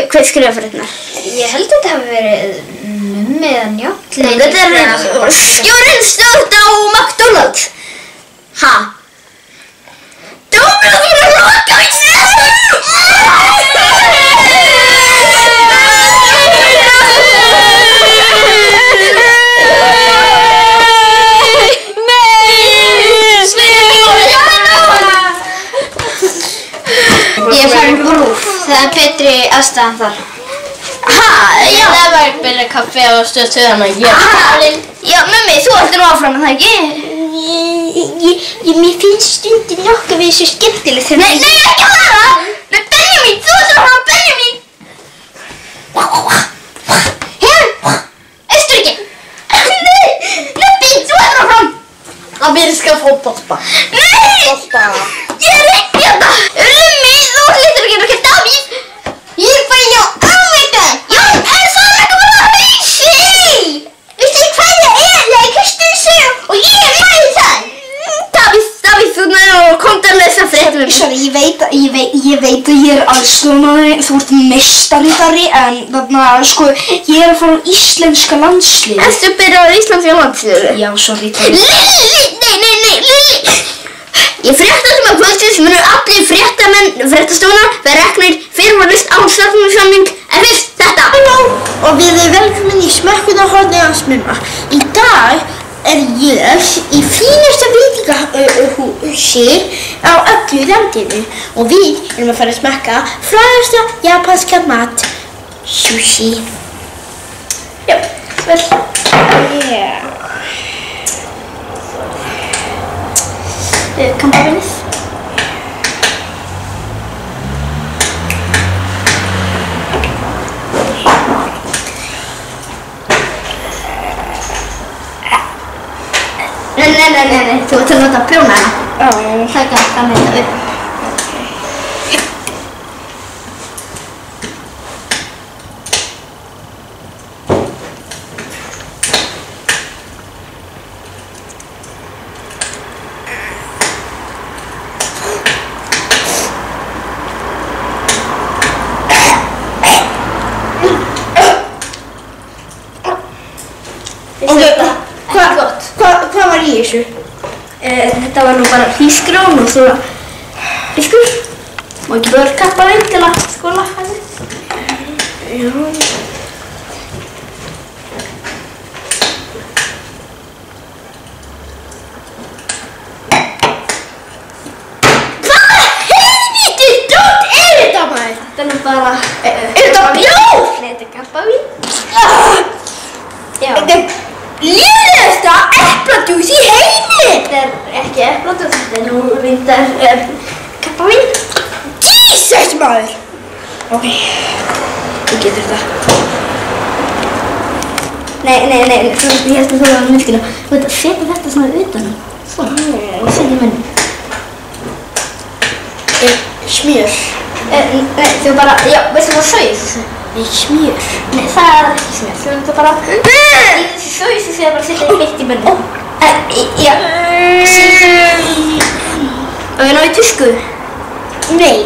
Hver skrifa fréttirnar? Ég held að þetta hafi verið Mummi eða Njáll. Nei, þetta er stjórinn stöðt á McDonald's. Ha? Dómurinn fyrir að loka í sig! Ég er farin på RÚV. Það er betri aðstæðan þar. Ha? Já. Það var bara kaffi á Stöð 2 þannig að ég er farin. Já, Mummi, þú heldur nú áfram, er það ekki? Mér finnst stundin nokkuð við þessu skemmtilegt. Nei, ekki fara! Nei, Benjamin, þú heldur áfram, Benjamin! Östuríki! Nei, Nubbi, þú heldur áfram! Ameríska fótbolta. Nei! Ég er ekki þetta! Lummi, þú hlýtur ekki að Davíð! Ég er bara hjá áveita! Já, en það er ekki bara hausi! Veistu hvað það er? Það er Kristínsson og ég er mæði það! Davíð, þú komdu að lesa fréttum um. Sorry, ég veit að ég er aðstoðarmaður, þú ert meistari, en þarna, sko, ég er að fara á íslenska landsliðið. Ertu byrjað á íslenska landsliðið? Já, sorry. Lilli! Ég fréttastum að kvöldsins munu allir fréttamenn fréttastofuna vera reknir fyrirvaralaust án starfsmannasamning, en fyrst þetta! Halló, og við erum velkomin í smekkunarhornið hans Mumma. Í dag er ég í fínasta veitingahúsi á öllu landinu og við erum að fara að smakka frægasta japanska mat, sushi. Já, vel. Kampavínis. Nei, þú ert að nota prjóna hana. Já. Það er gætt að mynda upp. Hvað var í þessu? Þetta var nú bara hrísgrjón og svona fiskur. Má ekki bara kappa þeim til að skóla henni. Já. Hvaða helvíti dót er þetta maður? Þetta er nú bara... Er þetta bjór? Nei, þetta er kappavín. Já. Lélegasta epladjús í heimi! Þetta er ekki epladjús, þetta er nú reyndar kappavín. Jesus maður! Ok, þú getur þetta. Nei, ég held að þú var að mylkina. Þú veit að setja þetta svona utanum. Svona, og setja í munnin. Smjör. Nei, þú bara, já, veistu hvað sauð? Smjör. Nei, það er ekki smjör. Þú veit bara, í þessi sauð sem þið bara setja heitt í munnin. Já. Og ég ná í tusku. Nei.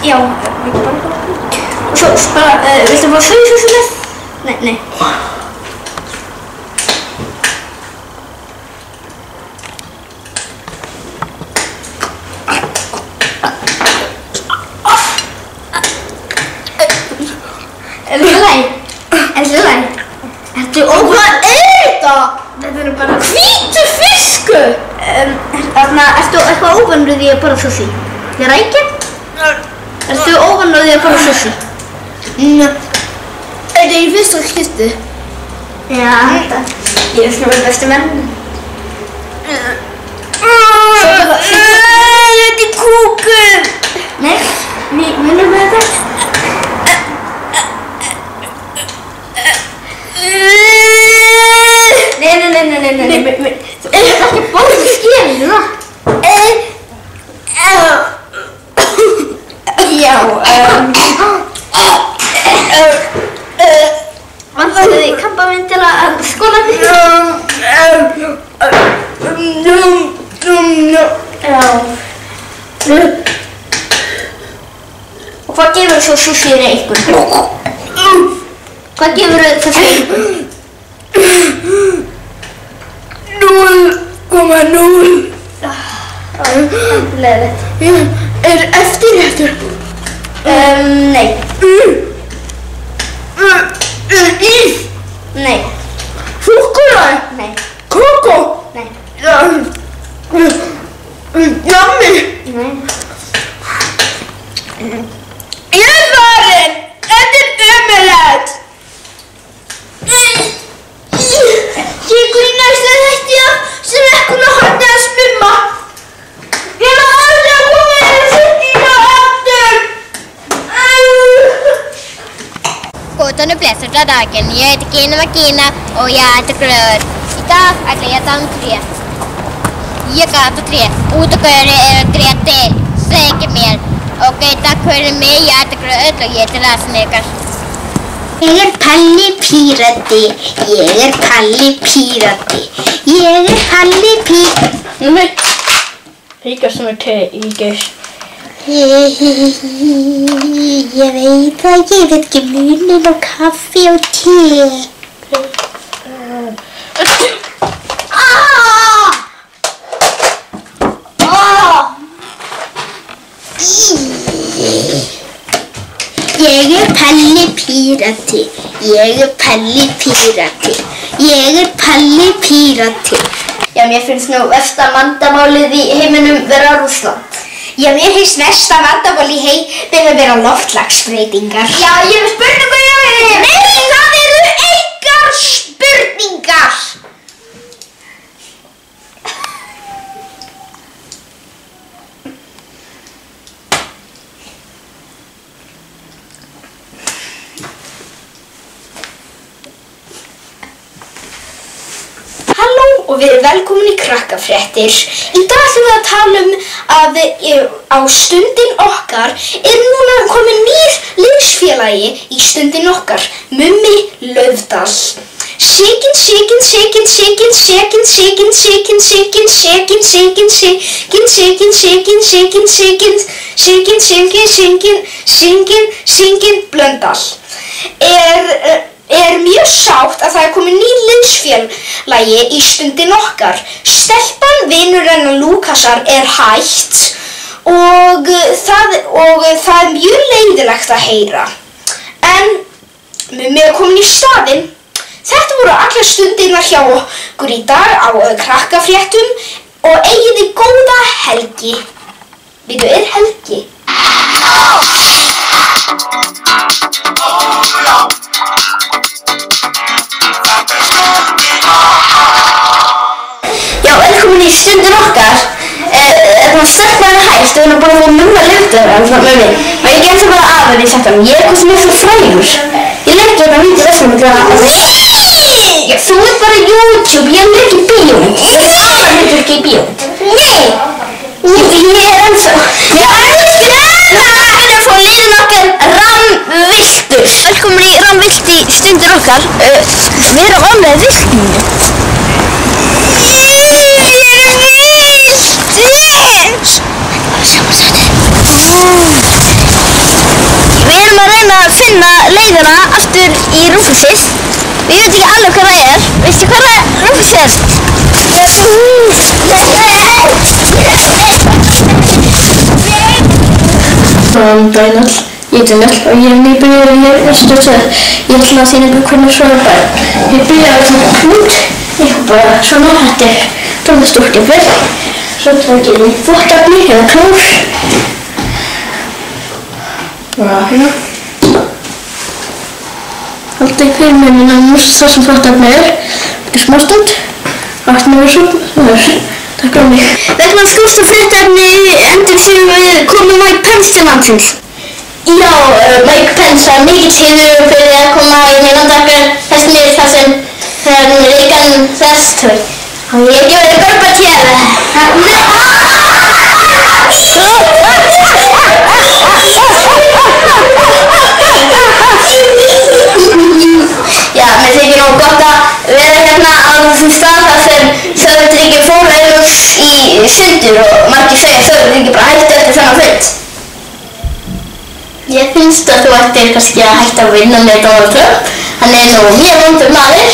Já, og svo bara, viltu bara sauðsósu með? Nei. Ertu Og hvað er þetta? Þetta er bara Hvítur fiskur! Þarna, ertu eitthvað óvanur því að borða sushi? Þið rækir? Ertu óvanur því að borða sushi? Þetta er í fyrsta skipti. Já, þetta. Ég er svona bestu menn. Nei. Þú ert ekki að borða skerið núna. Já, vantaði þig kampaminn til að skóla þig? Já. Og hvað gefur svo sushi reikun? Hvað gefur þessu reikun? 0,0. Leðilegt. Er eftirréttur? Nei. Ís? Nei. Súkkulaði? Nei. Kókó? Nei. Nammi? Nei. Ég er farin! Þetta er ömurlegt! Ég grínast að þetta sem ekkert að horfa að smumma. Ég má aldrei að koma þér að setja aftur. Góðan og blessaða daginn. Ég heiti Gina Magina og ég heiti Gröður. Í dag ætla ég að dansa tré. Ég gata tré. Út og göri Greti. Segir mér. Ok, takk fyrir mig. Ég heiti Gröður og ég heiti Lasnikar. Ég er Palli Pírati. Ég er Palli Pírati. Ég er Palli Pírati. Nei. Líka sem te í geiss. Ég veit að ég veit ekki muninn á kaffi og te. Ég er Palli Pírati. Ég er Palli Pírati. Ég er Palli Pírati. Já, mér finnst nú versta vandamálið í heiminum vera Rússland. Já, mér finnst versta vandamál í heiminum vera loftslagsbreytingar. Já, ég hef spurningu hjá þér. Nei, það eru engar spurningar. Halló og við erum velkomin í Krakkafréttir. Í dag ætlum við að tala að á Stundin okkar núna komin nýr liðsfélagi í Stundin okkar, Mummi Laufdal. Shakin, shakin, shakin, shakin, shakin, shakin, shakin, shakin, shakin, shakin, shakin, shakin, shakin, shakin, shakin, shakin, shakin, shakin, shakin, Blöndal. Er mjög sátt að það er komið nýr liðsfélagi í Stundin okkar. Stelpan, vinur hennar Lúkasar, er hætt og það er mjög leiðilegt að heyra. En Mummi er komin í staðinn. Þetta voru allar stundirnar hjá okkur í dag á Krakkafréttum og eigið þið góða helgi. Býtu, er helgi? Já, velkomin í Stundin okkar. Stelpan er hætt og hún er búin að fá Mumma Laufdal og ég gæti bara að henni sagt hann. Ég er hvað sem er svo frægur. Ég legg þetta vídeo þessum að þú ert bara YouTube, ég legg í bíómynd. Ég er aðalhutverk í bíómynd. Nei! Ég er ennþá. Ég er að fá liðin okkar Rannviltur. Velkomin í Rannvilt í Stundin okkar. Við erum alveg vilt núna. Við erum að reyna að finna leiðina aftur í Rúfusið. Við veitum ekki alveg hvað það er. Veistu hvað Rúfusið er? Bænall, ég heiti Njáll og ég er nýbyrjaður hér í Stöðstöð. Ég ætla að sýna ykkur hvernig svo er bæn. Ég byrjaði að taka út, eitthvað bara svona, þetta er bara stórt jafnvel. Svo tók ég í þvottefni eða klór. Bara hérna. Halda í fyrir munina það sem þvottefni er. Þetta er smástund. Vatni verður svo. Takk fyrir mig. Vegna stórsta fréttaefni endur sem við komum Mike Pence til landsins. Já, Mike Pence var mikill heiður fyrir að koma í heilandakkar þess niður þar sem Reagan þess Oye, yo de Já, mér þykir nú gott að vera hérna á þessum stað þar sem Söðutryggi fór í sundur og margir segja að Söðutryggi bara hætti eftir þennan fund. Ég finnst að þú ættir kannski að hætta að vinna með Donald Trump. Hann nú mjög vondur maður.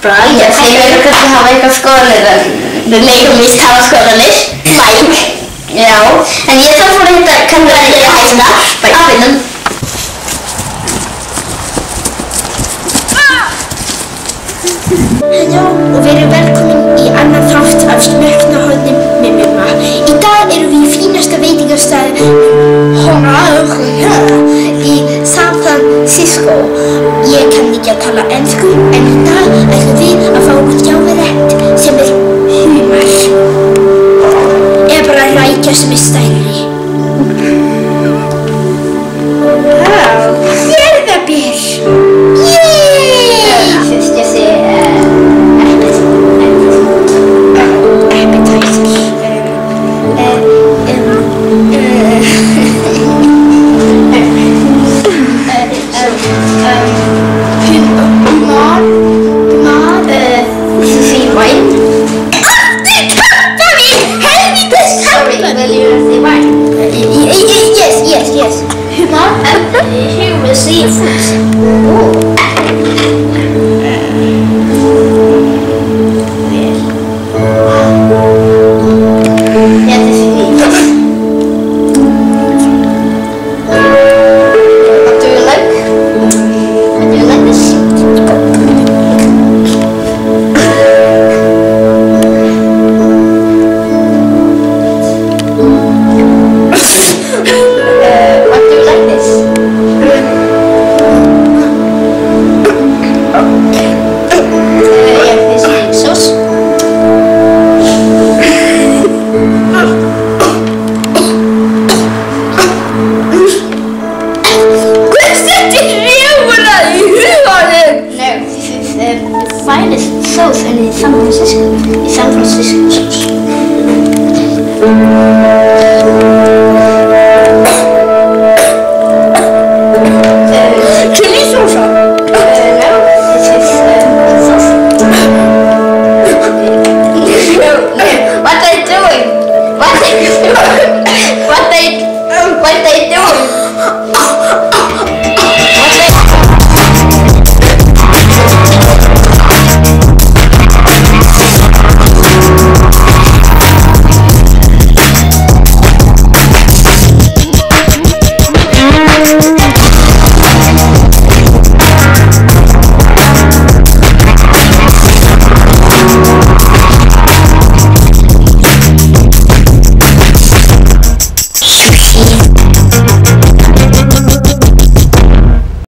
Ég þau kannski hafa eitthvað skoðanir en við megum víst hafa skoðanir. Mike. Já, en ég þarf fór að kanna að ég hætta að vinna. Halló og verið velkomin í annan þátt af Smeknahorni með Mumma. Í dag erum við í fínasta veitingastæði í San Francisco. Ég kann ekki að tala ensku en í dag ætlum við að fá okkur djáverett sem humar. Eða bara rækja sem stærri. Fjörðabyr! Fyrst ég sé Yes. Humor and here we see food. Sauce in San Francisco sauce. Chili sauce? No, this is sauce. No. What are they doing? What are they doing?